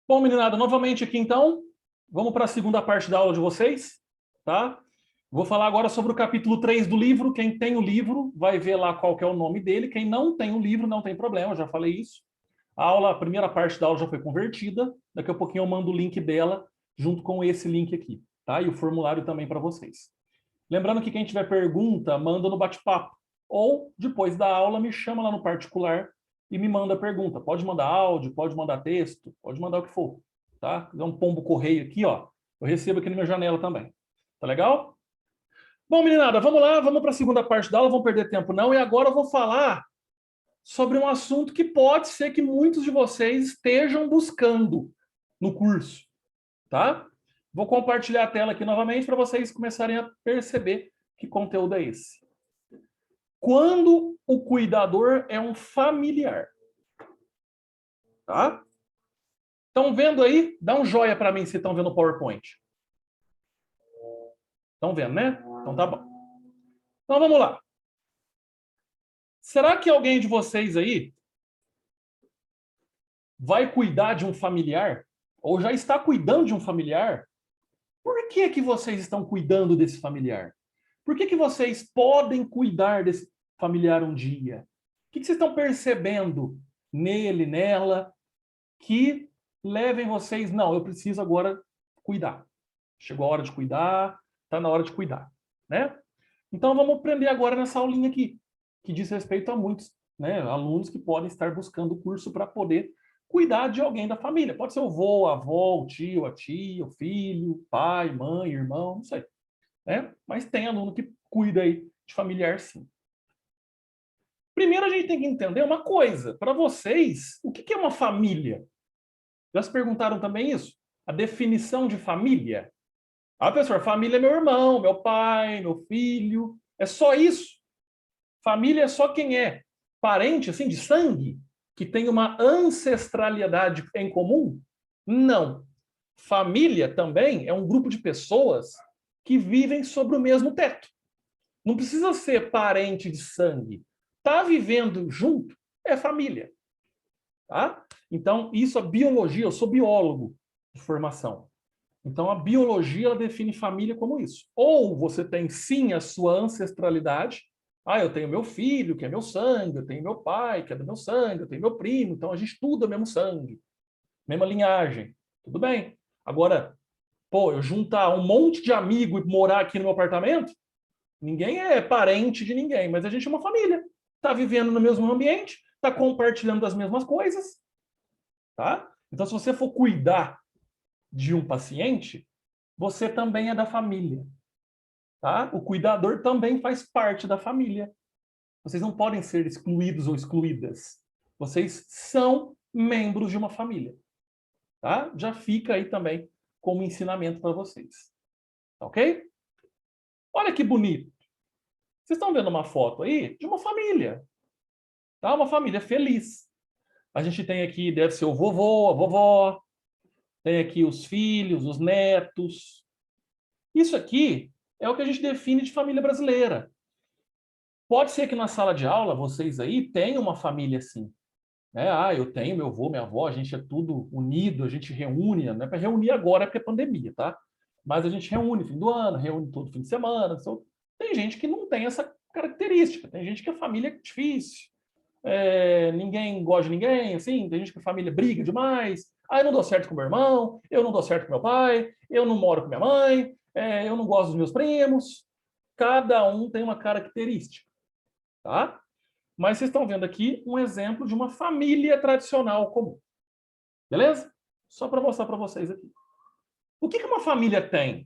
Bom, meninada, novamente aqui então, vamos para a segunda parte da aula de vocês, tá? Vou falar agora sobre o capítulo 3 do livro. Quem tem o livro vai ver lá qual que é o nome dele. Quem não tem o livro não tem problema, eu já falei isso. A primeira parte da aula já foi convertida. Daqui a pouquinho eu mando o link dela junto com esse link aqui, tá? E o formulário também para vocês. Lembrando que quem tiver pergunta, manda no bate-papo. Ou, depois da aula, me chama lá no particular e me manda pergunta. Pode mandar áudio, pode mandar texto, pode mandar o que for, tá? Se quiser um pombo correio aqui, ó, eu recebo aqui na minha janela também. Tá legal? Bom, meninada, vamos lá, vamos para a segunda parte da aula, vamos perder tempo não. E agora eu vou falar sobre um assunto que pode ser que muitos de vocês estejam buscando no curso, tá? Vou compartilhar a tela aqui novamente para vocês começarem a perceber que conteúdo é esse. Quando o cuidador é um familiar. Tá? Estão vendo aí? Dá um joia para mim se estão vendo o PowerPoint. Estão vendo, né? Então tá bom. Então vamos lá. Será que alguém de vocês aí vai cuidar de um familiar? Ou já está cuidando de um familiar? Por que que vocês estão cuidando desse familiar? Por que que vocês podem cuidar desse familiar um dia? O que que vocês estão percebendo nele, nela, que levem vocês, não, eu preciso agora cuidar. Chegou a hora de cuidar, está na hora de cuidar, né? Então vamos aprender agora nessa aulinha aqui, que diz respeito a muitos, né, alunos que podem estar buscando o curso para poder cuidar de alguém da família. Pode ser o avô, a avó, o tio, a tia, o filho, pai, mãe, irmão, não sei, né? Mas tem aluno que cuida aí de familiar, sim. Primeiro a gente tem que entender uma coisa. Para vocês, o que é uma família? Já se perguntaram também isso? A definição de família? Ah, professor, família é meu irmão, meu pai, meu filho. É só isso? Família é só quem é parente, assim, de sangue, que tem uma ancestralidade em comum? Não. Família também é um grupo de pessoas que vivem sobre o mesmo teto. Não precisa ser parente de sangue. Tá vivendo junto é família. Tá? Então, isso a biologia, eu sou biólogo de formação. Então, a biologia ela define família como isso. Ou você tem sim a sua ancestralidade. Ah, eu tenho meu filho, que é meu sangue, eu tenho meu pai, que é do meu sangue, eu tenho meu primo, então a gente tudo é mesmo sangue, mesma linhagem. Tudo bem. Agora, pô, eu juntar um monte de amigo e morar aqui no meu apartamento, ninguém é parente de ninguém, mas a gente é uma família. Está vivendo no mesmo ambiente, está compartilhando as mesmas coisas, tá? Então, se você for cuidar de um paciente, você também é da família, tá? O cuidador também faz parte da família. Vocês não podem ser excluídos ou excluídas. Vocês são membros de uma família, tá? Já fica aí também como ensinamento para vocês, ok? Olha que bonito. Vocês estão vendo uma foto aí de uma família, tá? Uma família feliz. A gente tem aqui, deve ser o vovô, a vovó, tem aqui os filhos, os netos. Isso aqui é o que a gente define de família brasileira. Pode ser que na sala de aula, vocês aí tenham uma família assim. Né? Ah, eu tenho meu avô, minha avó, a gente é tudo unido, a gente reúne, não é para reunir agora porque é pandemia, tá? Mas a gente reúne fim do ano, reúne todo fim de semana. Tem gente que não tem essa característica, tem gente que a família é difícil. Ninguém gosta de ninguém, assim, tem gente que a família briga demais. Ah, eu não dou certo com meu irmão, eu não dou certo com meu pai, eu não moro com minha mãe, eu não gosto dos meus primos. Cada um tem uma característica, tá? Mas vocês estão vendo aqui um exemplo de uma família tradicional comum. Beleza? Só para mostrar para vocês aqui. O que uma família tem?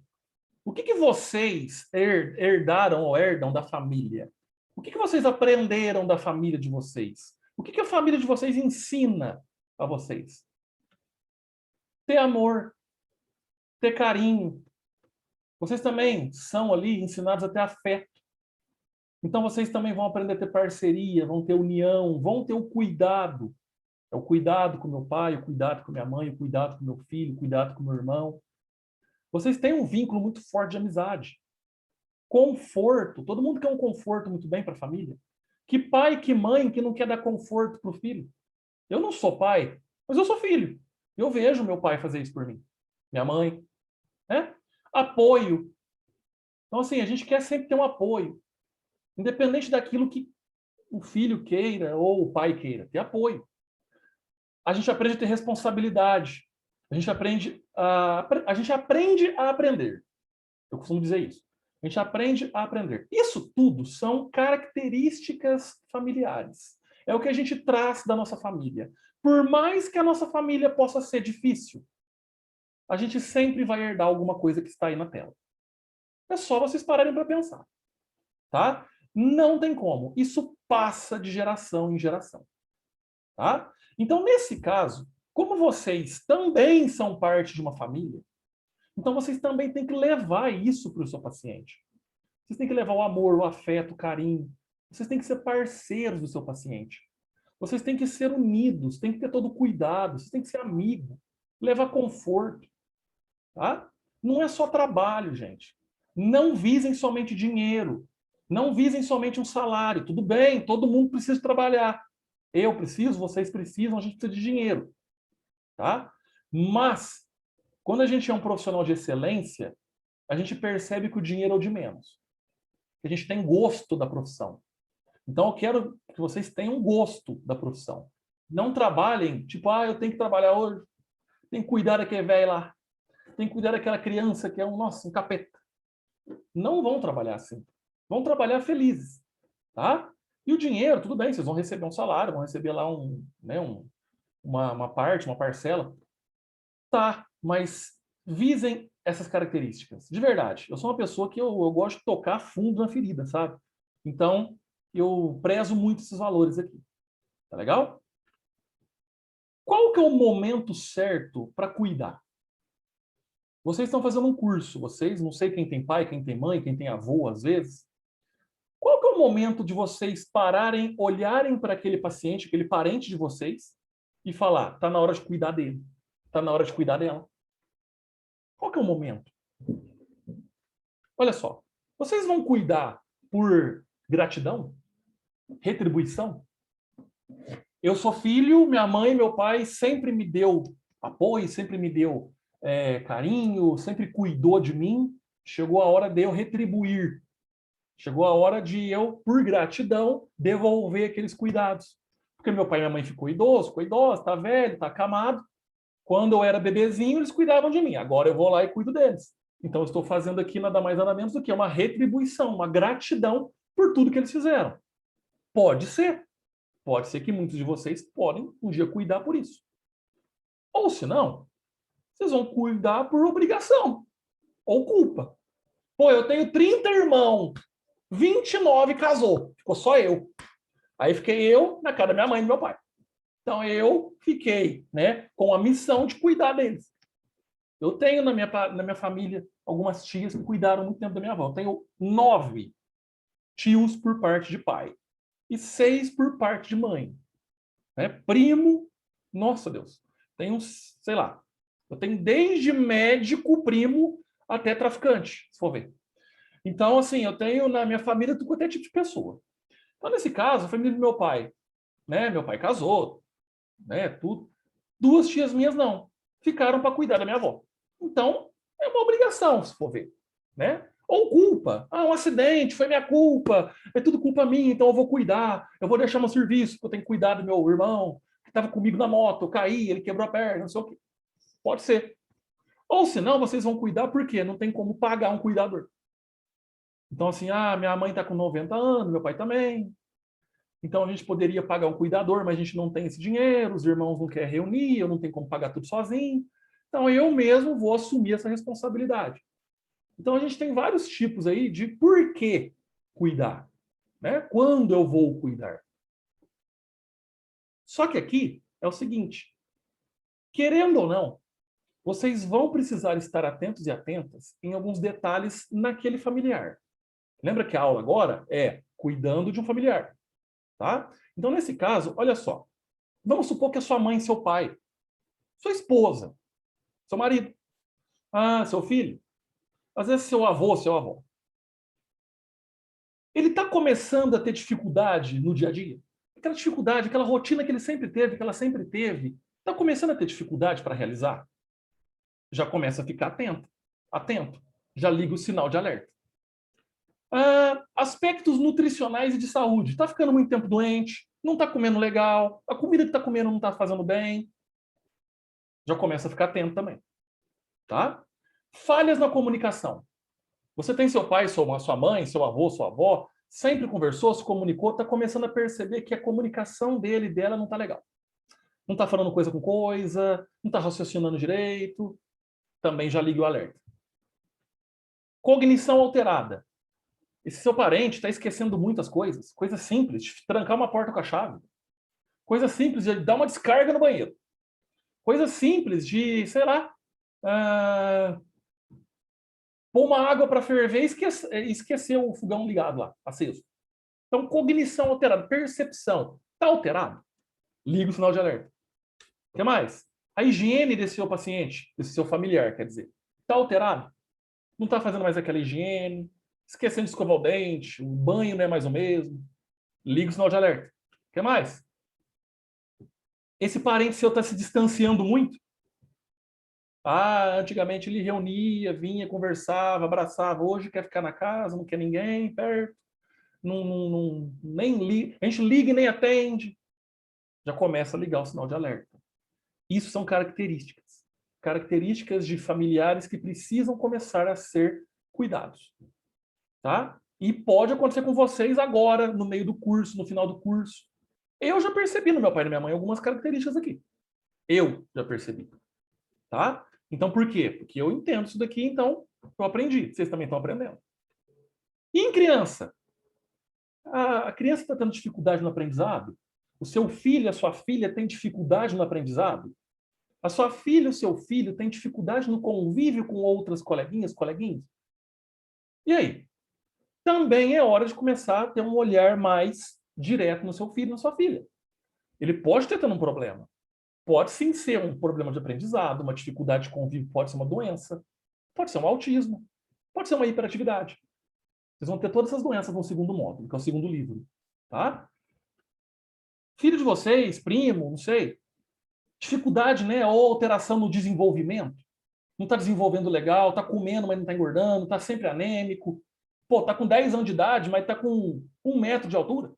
O que vocês herdaram ou herdam da família? O que vocês aprenderam da família de vocês? O que a família de vocês ensina a vocês? Ter amor, ter carinho. Vocês também são ali ensinados a ter afeto. Então vocês também vão aprender a ter parceria, vão ter união, vão ter o cuidado. É o cuidado com meu pai, o cuidado com minha mãe, o cuidado com meu filho, o cuidado com meu irmão. Vocês têm um vínculo muito forte de amizade. Conforto. Todo mundo quer um conforto muito bem para a família. Que pai, que mãe que não quer dar conforto para o filho? Eu não sou pai, mas eu sou filho. Eu vejo meu pai fazer isso por mim, minha mãe, né? Apoio. Então, assim, a gente quer sempre ter um apoio, independente daquilo que o filho queira ou o pai queira, ter apoio. A gente aprende a ter responsabilidade. A gente aprende a aprender. Eu costumo dizer isso. A gente aprende a aprender. Isso tudo são características familiares. É o que a gente traz da nossa família. Por mais que a nossa família possa ser difícil, a gente sempre vai herdar alguma coisa que está aí na tela. É só vocês pararem para pensar, tá? Não tem como. Isso passa de geração em geração, tá? Então, nesse caso, como vocês também são parte de uma família, então vocês também têm que levar isso para o seu paciente. Vocês têm que levar o amor, o afeto, o carinho. Vocês têm que ser parceiros do seu paciente. Vocês têm que ser unidos, têm que ter todo cuidado, vocês têm que ser amigo, levar conforto, tá? Não é só trabalho, gente. Não visem somente dinheiro. Não visem somente um salário. Tudo bem, todo mundo precisa trabalhar. Eu preciso, vocês precisam, a gente precisa de dinheiro, tá? Mas, quando a gente é um profissional de excelência, a gente percebe que o dinheiro é o de menos. A gente tem gosto da profissão. Então, eu quero que vocês tenham gosto da profissão. Não trabalhem, tipo, eu tenho que trabalhar hoje, tenho que cuidar daquele velho lá, tenho que cuidar daquela criança que é um capeta. Não vão trabalhar assim. Vão trabalhar felizes, tá? E o dinheiro, tudo bem, vocês vão receber um salário, vão receber lá uma parte, uma parcela. Tá, mas visem essas características. De verdade, eu sou uma pessoa que eu gosto de tocar fundo na ferida, sabe? Então, eu prezo muito esses valores aqui. Tá legal? Qual que é o momento certo para cuidar? Vocês estão fazendo um curso, vocês, não sei quem tem pai, quem tem mãe, quem tem avô, às vezes. Qual que é o momento de vocês pararem, olharem para aquele paciente, aquele parente de vocês, e falar, tá na hora de cuidar dele, tá na hora de cuidar dela? Qual que é o momento? Olha só, vocês vão cuidar por gratidão? Retribuição? Eu sou filho, minha mãe e meu pai sempre me deu apoio, sempre me deu carinho, sempre cuidou de mim. Chegou a hora de eu retribuir. Chegou a hora de eu, por gratidão, devolver aqueles cuidados. Porque meu pai e minha mãe ficou idoso, tá velho, tá acamado. Quando eu era bebezinho, eles cuidavam de mim. Agora eu vou lá e cuido deles. Então eu estou fazendo aqui nada mais nada menos do que uma retribuição, uma gratidão por tudo que eles fizeram. Pode ser. Pode ser que muitos de vocês podem um dia cuidar por isso. Ou se não, vocês vão cuidar por obrigação ou culpa. Pô, eu tenho 30 irmãos, 29 casou, ficou só eu. Aí fiquei eu na casa da minha mãe e do meu pai. Então eu fiquei, né, com a missão de cuidar deles. Eu tenho na minha família algumas tias que cuidaram muito tempo da minha avó. Eu tenho 9 tios por parte de pai e 6 por parte de mãe. Né? Primo, nossa Deus, tem uns, sei lá, eu tenho desde médico, primo, até traficante, se for ver. Então, assim, eu tenho na minha família tudo quanto é tipo de pessoa. Então, nesse caso, a família do meu pai, né? Meu pai casou, né? Tudo. 2 tias minhas não. Ficaram para cuidar da minha avó. Então, é uma obrigação, se for ver, né? Ou culpa. Um acidente, foi minha culpa, é tudo culpa minha, então eu vou cuidar, eu vou deixar meu serviço, porque eu tenho que cuidar do meu irmão, que estava comigo na moto, eu caí, ele quebrou a perna, não sei o quê. Pode ser. Ou senão, vocês vão cuidar porque não tem como pagar um cuidador. Então, assim, minha mãe está com 90 anos, meu pai também. Então, a gente poderia pagar um cuidador, mas a gente não tem esse dinheiro, os irmãos não querem reunir, eu não tenho como pagar tudo sozinho. Então, eu mesmo vou assumir essa responsabilidade. Então, a gente tem vários tipos aí de por que cuidar. Né? Quando eu vou cuidar. Só que aqui é o seguinte, querendo ou não, vocês vão precisar estar atentos e atentas em alguns detalhes naquele familiar. Lembra que a aula agora é cuidando de um familiar. Tá? Então, nesse caso, olha só. Vamos supor que é sua mãe e seu pai, sua esposa, seu marido, seu filho, às vezes seu avô, seu avó. Ele está começando a ter dificuldade no dia a dia? Aquela dificuldade, aquela rotina que ele sempre teve, que ela sempre teve, Está começando a ter dificuldade para realizar? Já começa a ficar atento. Atento. Já liga o sinal de alerta. Aspectos nutricionais e de saúde. Está ficando muito tempo doente, não está comendo legal, a comida que está comendo não está fazendo bem. Já começa a ficar atento também. Tá? Falhas na comunicação. Você tem seu pai, sua mãe, seu avô, sua avó, sempre conversou, se comunicou, está começando a perceber que a comunicação dele e dela não está legal. Não está falando coisa com coisa, não está raciocinando direito. Também já liga o alerta. Cognição alterada. Esse seu parente está esquecendo muitas coisas. Coisas simples, de trancar uma porta com a chave. Coisa simples de dar uma descarga no banheiro. Coisa simples de, sei lá, pôr uma água para ferver e esquecer o fogão ligado lá, aceso. Então, cognição alterada, percepção. Está alterado? Liga o sinal de alerta. O que mais? A higiene desse seu paciente, desse seu familiar, quer dizer. Está alterado? Não está fazendo mais aquela higiene, esquecendo de escovar o dente, o banho não é mais o mesmo. Liga o sinal de alerta. O que mais? Esse parente seu está se distanciando muito? Antigamente ele reunia, vinha, conversava, abraçava. Hoje quer ficar na casa, não quer ninguém perto. Nem liga. A gente liga e nem atende. Já começa a ligar o sinal de alerta. Isso são características. Características de familiares que precisam começar a ser cuidados. Tá? E pode acontecer com vocês agora, no meio do curso, no final do curso. Eu já percebi no meu pai e na minha mãe algumas características aqui. Eu já percebi. Tá? Então, por quê? Porque eu entendo isso daqui, então eu aprendi. Vocês também estão aprendendo. E em criança? A criança está tendo dificuldade no aprendizado? O seu filho, a sua filha tem dificuldade no aprendizado? A sua filha, o seu filho tem dificuldade no convívio com outras coleguinhas, coleguinhas? E aí? Também é hora de começar a ter um olhar mais direto no seu filho, na sua filha. Ele pode ter tendo um problema. Pode sim ser um problema de aprendizado, uma dificuldade de convívio, pode ser uma doença, pode ser um autismo, pode ser uma hiperatividade. Vocês vão ter todas essas doenças no segundo módulo, que é o segundo livro. Tá? Filho de vocês, primo, não sei, dificuldade, né, ou alteração no desenvolvimento. Não está desenvolvendo legal, está comendo, mas não está engordando, está sempre anêmico. Pô, está com 10 anos de idade, mas está com 1 metro de altura.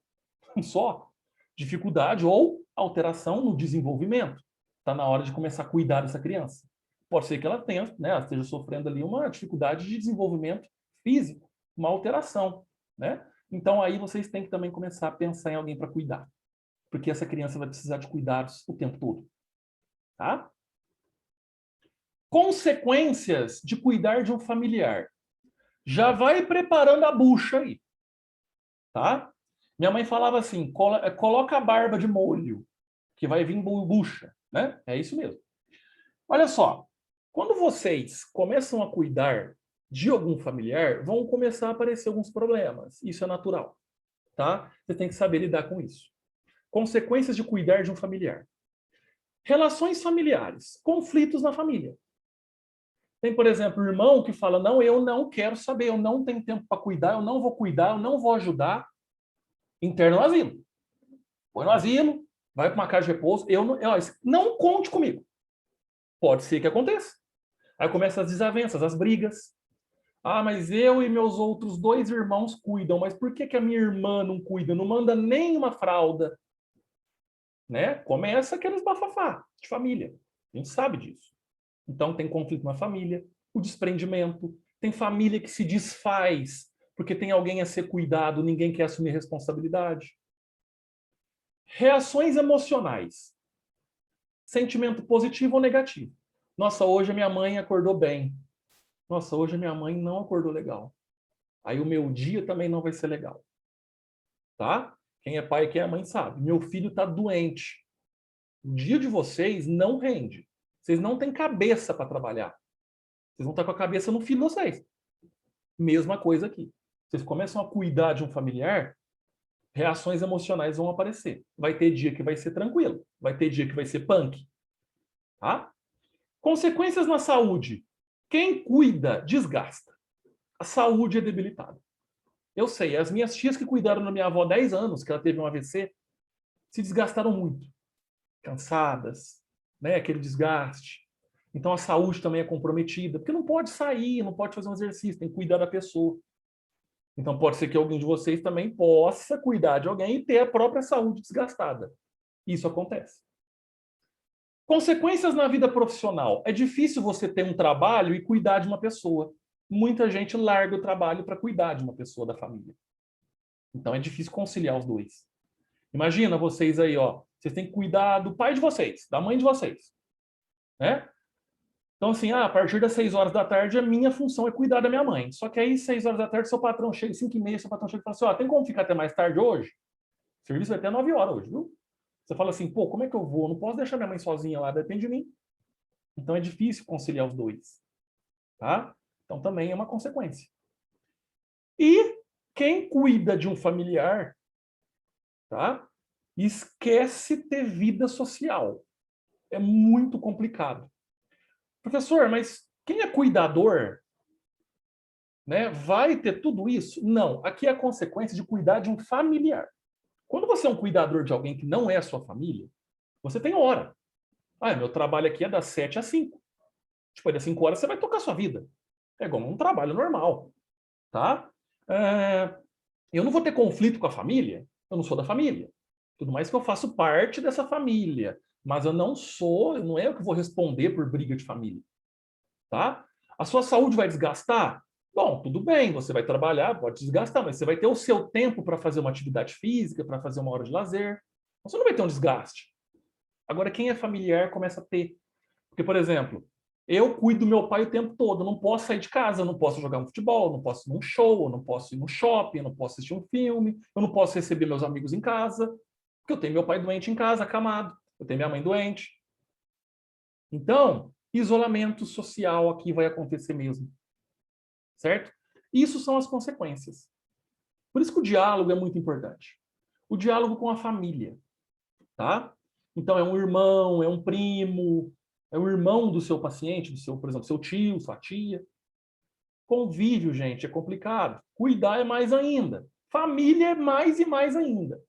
Só. Dificuldade ou alteração no desenvolvimento. Está na hora de começar a cuidar dessa criança. Pode ser que ela tenha, né, ela esteja sofrendo ali uma dificuldade de desenvolvimento físico, uma alteração, né? Então aí vocês têm que também começar a pensar em alguém para cuidar, porque essa criança vai precisar de cuidados o tempo todo, tá? Consequências de cuidar de um familiar. Já vai preparando a bucha aí, tá? Minha mãe falava assim, coloca a barba de molho, que vai vir bucha, né? É isso mesmo. Olha só, quando vocês começam a cuidar de algum familiar, vão começar a aparecer alguns problemas. Isso é natural, tá? Você tem que saber lidar com isso. Consequências de cuidar de um familiar. Relações familiares, conflitos na família. Tem, por exemplo, o irmão que fala, não, eu não quero saber, eu não tenho tempo para cuidar, eu não vou cuidar, eu não vou ajudar. Interna no asilo. Põe no asilo, vai para uma casa de repouso, não conte comigo. Pode ser que aconteça. Aí começam as desavenças, as brigas. Mas eu e meus outros 2 irmãos cuidam, mas por que a minha irmã não cuida? Não manda nem uma fralda. Né? Começa aqueles bafafá de família. A gente sabe disso. Então tem conflito na família, o desprendimento, tem família que se desfaz porque tem alguém a ser cuidado, ninguém quer assumir responsabilidade. Reações emocionais. Sentimento positivo ou negativo. Nossa, hoje a minha mãe acordou bem. Nossa, hoje a minha mãe não acordou legal. Aí o meu dia também não vai ser legal. Tá? Quem é pai e quem é mãe sabe. Meu filho está doente. O dia de vocês não rende. Vocês não têm cabeça para trabalhar. Vocês vão estar com a cabeça no filho de vocês. Mesma coisa aqui. Vocês começam a cuidar de um familiar, reações emocionais vão aparecer. Vai ter dia que vai ser tranquilo. Vai ter dia que vai ser punk. Tá? Consequências na saúde. Quem cuida, desgasta. A saúde é debilitada. Eu sei, as minhas tias que cuidaram da minha avó há 10 anos, que ela teve um AVC, se desgastaram muito. Cansadas, né? Aquele desgaste. Então a saúde também é comprometida, porque não pode sair, não pode fazer um exercício, tem que cuidar da pessoa. Então pode ser que alguém de vocês também possa cuidar de alguém e ter a própria saúde desgastada. Isso acontece. Consequências na vida profissional. É difícil você ter um trabalho e cuidar de uma pessoa. Muita gente larga o trabalho para cuidar de uma pessoa da família. Então é difícil conciliar os dois. Imagina vocês aí, ó, vocês têm que cuidar do pai de vocês, da mãe de vocês, né? Então assim, a partir das 6 horas da tarde a minha função é cuidar da minha mãe. Só que aí 6 horas da tarde seu patrão chega, 5h30, seu patrão chega e fala assim, ó, tem como ficar até mais tarde hoje? O serviço vai até 9 horas hoje, viu? Você fala assim, pô, como é que eu vou? Eu não posso deixar minha mãe sozinha lá, depende de mim. Então é difícil conciliar os dois, tá? Então também é uma consequência. E quem cuida de um familiar, tá? Esquece ter vida social. É muito complicado. Professor, mas quem é cuidador, né, vai ter tudo isso? Não, aqui é a consequência de cuidar de um familiar. Quando você é um cuidador de alguém que não é a sua família, você tem hora. Ah, meu trabalho aqui é das 7 às 5. Depois das 5 horas você vai tocar a sua vida. É igual um trabalho normal, tá? Eu não vou ter conflito com a família, eu não sou da família. Tudo mais que eu faço parte dessa família, mas eu não sou, não é eu que vou responder por briga de família, tá? A sua saúde vai desgastar? Bom, tudo bem, você vai trabalhar, pode desgastar, mas você vai ter o seu tempo para fazer uma atividade física, para fazer uma hora de lazer. Você não vai ter um desgaste. Agora, quem é familiar começa a ter. Porque, por exemplo, eu cuido do meu pai o tempo todo, eu não posso sair de casa, eu não posso jogar um futebol, eu não posso ir num show, eu não posso ir no shopping, eu não posso assistir um filme, eu não posso receber meus amigos em casa, porque eu tenho meu pai doente em casa, acamado, eu tenho minha mãe doente. Então, isolamento social aqui vai acontecer mesmo, certo? Isso são as consequências. Por isso que o diálogo é muito importante. O diálogo com a família, tá? Então, é um irmão, é um primo, é o irmão do seu paciente, do seu, por exemplo, seu tio, sua tia. Convívio, gente, é complicado. Cuidar é mais ainda. Família é mais e mais ainda.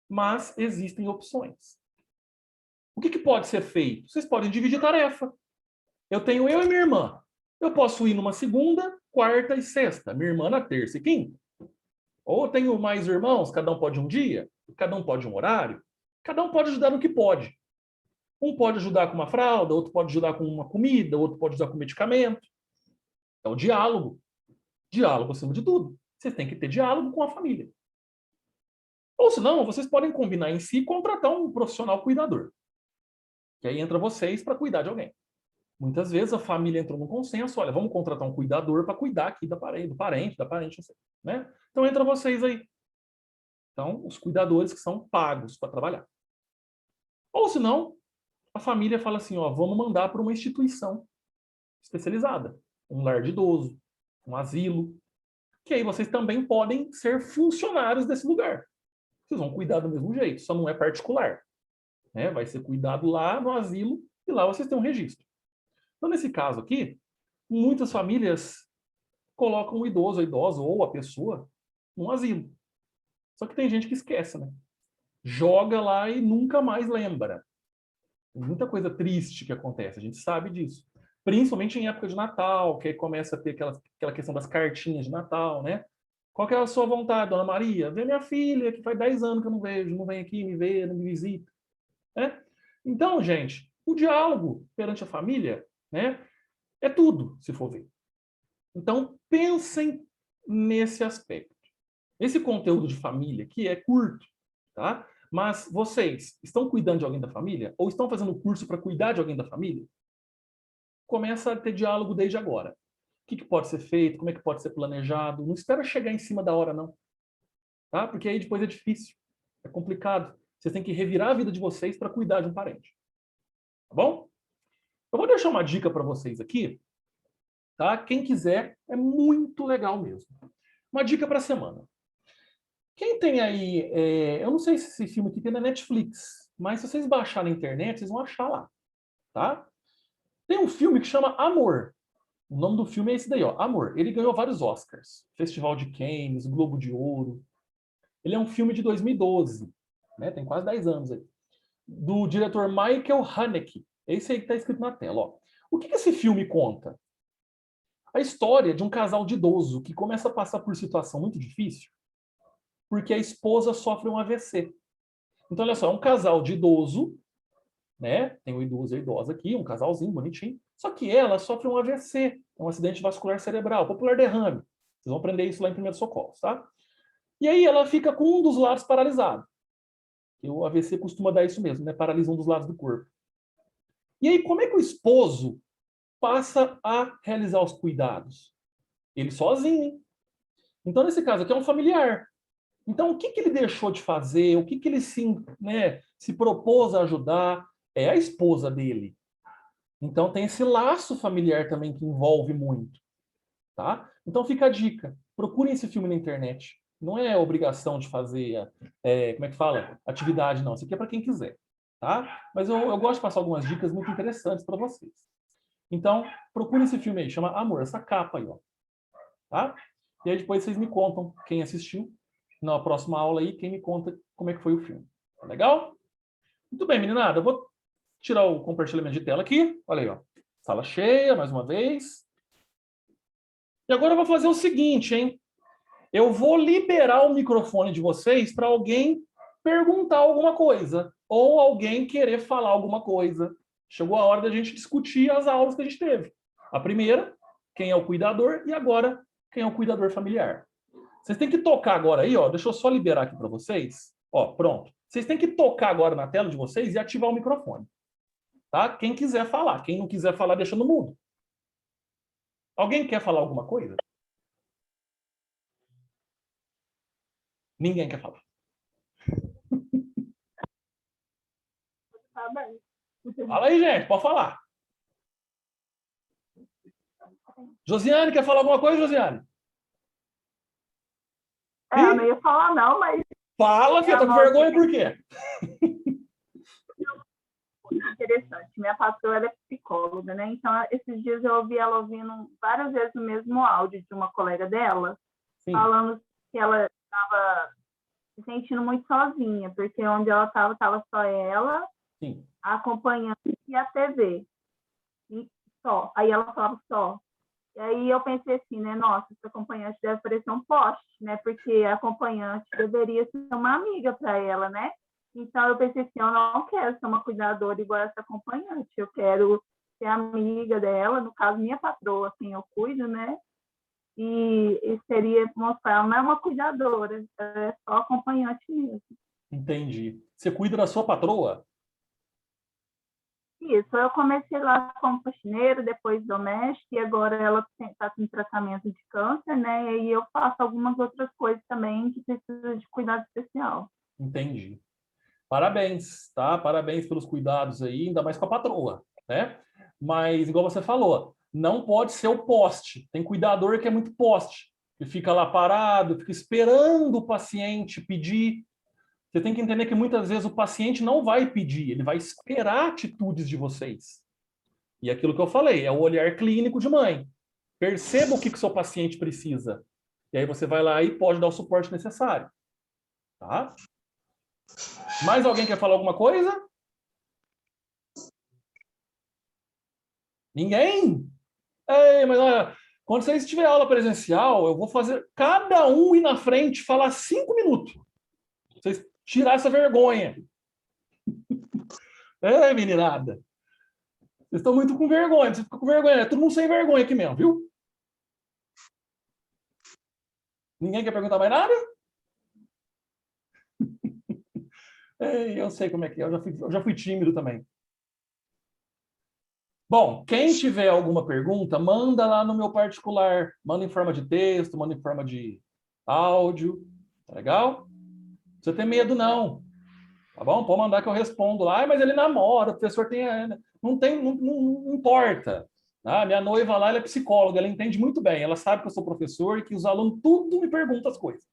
Mas existem opções. O que pode ser feito? Vocês podem dividir tarefa. Eu tenho eu e minha irmã. Eu posso ir numa segunda, quarta e sexta. Minha irmã na terça e quinta. Ou eu tenho mais irmãos, cada um pode um dia, cada um pode um horário. Cada um pode ajudar no que pode. Um pode ajudar com uma fralda, outro pode ajudar com uma comida, outro pode ajudar com medicamento. É o diálogo. Diálogo acima de tudo. Vocês têm que ter diálogo com a família. Ou senão, vocês podem combinar em si e contratar um profissional cuidador. Que aí entra vocês para cuidar de alguém. Muitas vezes a família entrou num consenso, olha, vamos contratar um cuidador para cuidar aqui da parente, da parente, né? Então entra vocês aí. Então, os cuidadores que são pagos para trabalhar. Ou senão, a família fala assim, ó, vamos mandar para uma instituição especializada, um lar de idoso, um asilo, que aí vocês também podem ser funcionários desse lugar. Vocês vão cuidar do mesmo jeito, só não é particular, né? Vai ser cuidado lá no asilo e lá vocês têm um registro. Então, nesse caso aqui, muitas famílias colocam o idoso, a idosa ou a pessoa num asilo. Só que tem gente que esquece, né? Joga lá e nunca mais lembra. Tem muita coisa triste que acontece, a gente sabe disso. Principalmente em época de Natal, que aí começa a ter aquela questão das cartinhas de Natal, né? Qual que é a sua vontade, dona Maria? Ver minha filha, que faz 10 anos que eu não vejo, não vem aqui me ver, não me visita. Né? Então, gente, o diálogo perante a família, né, é tudo, se for ver. Então, pensem nesse aspecto. Esse conteúdo de família, que é curto, tá? Mas vocês estão cuidando de alguém da família? Ou estão fazendo curso para cuidar de alguém da família? Começa a ter diálogo desde agora. O que pode ser feito? Como é que pode ser planejado? Não espera chegar em cima da hora, não. Tá? Porque aí depois é difícil. É complicado. Vocês têm que revirar a vida de vocês para cuidar de um parente. Tá bom? Eu vou deixar uma dica para vocês aqui. Tá? Quem quiser, é muito legal mesmo. Uma dica para a semana. Quem tem aí, eu não sei se esse filme aqui tem na Netflix, mas se vocês baixarem na internet, vocês vão achar lá, tá? Tem um filme que chama Amor. O nome do filme é esse daí, ó, Amor. Ele ganhou vários Oscars. Festival de Cannes, Globo de Ouro. Ele é um filme de 2012, né? Tem quase 10 anos aí. Do diretor Michael Haneke. É isso aí que está escrito na tela. Ó. O que esse filme conta? A história de um casal de idoso que começa a passar por situação muito difícil porque a esposa sofre um AVC. Então, olha só, é um casal de idoso, né? Tem o idoso e a idosa aqui, um casalzinho bonitinho. Só que ela sofre um AVC, um acidente vascular cerebral, popular derrame. Vocês vão aprender isso lá em primeiros socorros, tá? E aí ela fica com um dos lados paralisado. E o AVC costuma dar isso mesmo, né? Paralisa um dos lados do corpo. E aí, como é que o esposo passa a realizar os cuidados? Ele sozinho, hein? Então, nesse caso aqui, é um familiar. Então, o que ele deixou de fazer? O que ele se propôs a ajudar? É a esposa dele. Então, tem esse laço familiar também que envolve muito. Tá? Então, fica a dica. Procurem esse filme na internet. Não é obrigação de fazer, como é que fala? Atividade, não. Isso aqui é para quem quiser. Tá? Mas eu gosto de passar algumas dicas muito interessantes para vocês. Então, procurem esse filme aí. Chama Amor. Essa capa aí, ó. Tá? E aí depois vocês me contam quem assistiu na próxima aula aí, quem me conta como é que foi o filme. Tá legal? Muito bem, meninada. Eu vou tirar o compartilhamento de tela aqui. Olha aí, ó. Sala cheia, mais uma vez. E agora eu vou fazer o seguinte, hein? Eu vou liberar o microfone de vocês para alguém perguntar alguma coisa. Ou alguém querer falar alguma coisa. Chegou a hora da gente discutir as aulas que a gente teve. A primeira, quem é o cuidador, e agora, quem é o cuidador familiar. Vocês têm que tocar agora aí, ó. Deixa eu só liberar aqui para vocês. Ó, pronto. Vocês têm que tocar agora na tela de vocês e ativar o microfone. Tá? Quem quiser falar. Quem não quiser falar, deixa no mudo. Alguém quer falar alguma coisa? Ninguém quer falar. Tá bem. Fala aí, gente. Pode falar. Josiane, quer falar alguma coisa, Josiane? Eu não ia falar não, mas... Fala, filha. Tá com vergonha por quê? Interessante. Minha patroa, ela é psicóloga, né? Então, esses dias eu ouvi ela ouvindo várias vezes o mesmo áudio de uma colega dela, Sim. falando que ela estava se sentindo muito sozinha, porque onde ela estava só ela, Sim. a acompanhante e a TV. E só. Aí ela falava só. E aí eu pensei assim, né? Nossa, essa acompanhante deve parecer um poste, né? Porque a acompanhante deveria ser uma amiga para ela, né? Então eu pensei assim, eu não quero ser uma cuidadora igual essa acompanhante. Eu quero ser amiga dela, no caso, minha patroa, quem eu cuido, né? E seria mostrar, ela não é uma cuidadora, é só acompanhante mesmo. Entendi. Você cuida da sua patroa? Isso, eu comecei lá como faxineira, depois doméstica, e agora ela está com tratamento de câncer, né? E eu faço algumas outras coisas também que precisam de cuidado especial. Entendi. Parabéns, tá? Parabéns pelos cuidados aí, ainda mais com a patroa, né? Mas, igual você falou, não pode ser o poste. Tem cuidador que é muito poste, que fica lá parado, fica esperando o paciente pedir. Você tem que entender que muitas vezes o paciente não vai pedir, ele vai esperar atitudes de vocês. E aquilo que eu falei, é o olhar clínico de mãe. Perceba o que o seu paciente precisa. E aí você vai lá e pode dar o suporte necessário. Tá? Mais alguém quer falar alguma coisa? Ninguém? Ei, mas olha, quando vocês tiverem aula presencial, eu vou fazer cada um ir na frente falar 5 minutos. Vocês tirar essa vergonha. É, meninada. Vocês estão muito com vergonha. Você fica com vergonha. É todo mundo sem vergonha aqui mesmo, viu? Ninguém quer perguntar mais nada? Ei, eu sei como é que é. Eu já fui tímido também. Bom, quem tiver alguma pergunta, manda lá no meu particular. Manda em forma de texto, manda em forma de áudio. Tá legal? Não precisa ter medo, não. Tá bom? Pode mandar que eu respondo lá. Ah, mas ele namora, o professor tem... Não tem, não importa. Ah, minha noiva lá, ela é psicóloga, ela entende muito bem. Ela sabe que eu sou professor e que os alunos tudo me perguntam as coisas.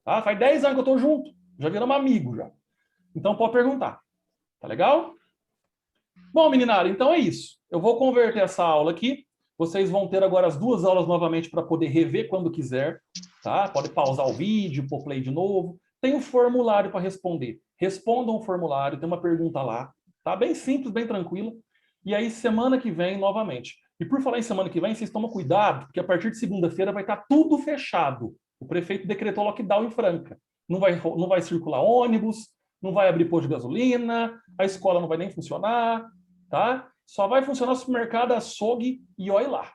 Tá? Faz 10 anos que eu estou junto. Já viramos amigo, já. Então pode perguntar. Tá legal? Bom, meninada, então é isso. Eu vou converter essa aula aqui. Vocês vão ter agora as 2 aulas novamente para poder rever quando quiser. Tá? Pode pausar o vídeo, pôr play de novo. Tem um formulário para responder. Respondam o formulário, tem uma pergunta lá. Tá? Bem simples, bem tranquilo. E aí, semana que vem, novamente. E por falar em semana que vem, vocês tomam cuidado, porque a partir de segunda-feira vai estar tudo fechado. O prefeito decretou lockdown em Franca. Não vai circular ônibus, não vai abrir posto de gasolina, a escola não vai nem funcionar, tá? Só vai funcionar supermercado, açougue e olha lá.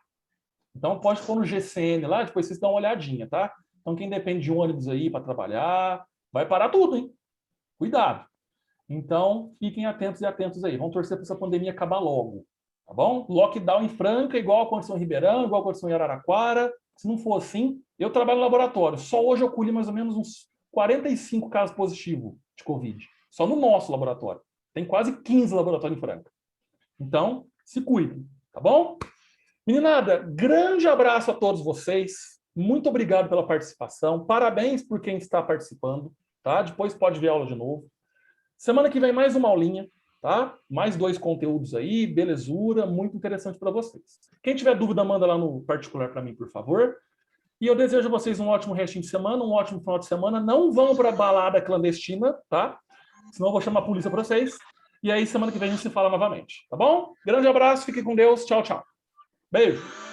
Então pode pôr no GCN lá, depois vocês dão uma olhadinha, tá? Então quem depende de ônibus aí para trabalhar, vai parar tudo, hein? Cuidado. Então fiquem atentos e atentos aí. Vamos torcer para essa pandemia acabar logo, tá bom? Lockdown em Franca, igual aconteceu em Ribeirão, igual aconteceu em Araraquara. Se não for assim, eu trabalho no laboratório. Só hoje eu colhi mais ou menos uns 45 casos positivos de Covid. Só no nosso laboratório. Tem quase 15 laboratórios em Franca. Então, se cuidem, tá bom? Meninada, grande abraço a todos vocês. Muito obrigado pela participação. Parabéns por quem está participando, tá? Depois pode ver a aula de novo. Semana que vem mais uma aulinha, tá? Mais 2 conteúdos aí, belezura, muito interessante para vocês. Quem tiver dúvida, manda lá no particular para mim, por favor. E eu desejo a vocês um ótimo restinho de semana, um ótimo final de semana. Não vão para balada clandestina, tá? Senão eu vou chamar a polícia para vocês. E aí, semana que vem a gente se fala novamente, tá bom? Grande abraço, fique com Deus. Tchau, tchau. Beijo.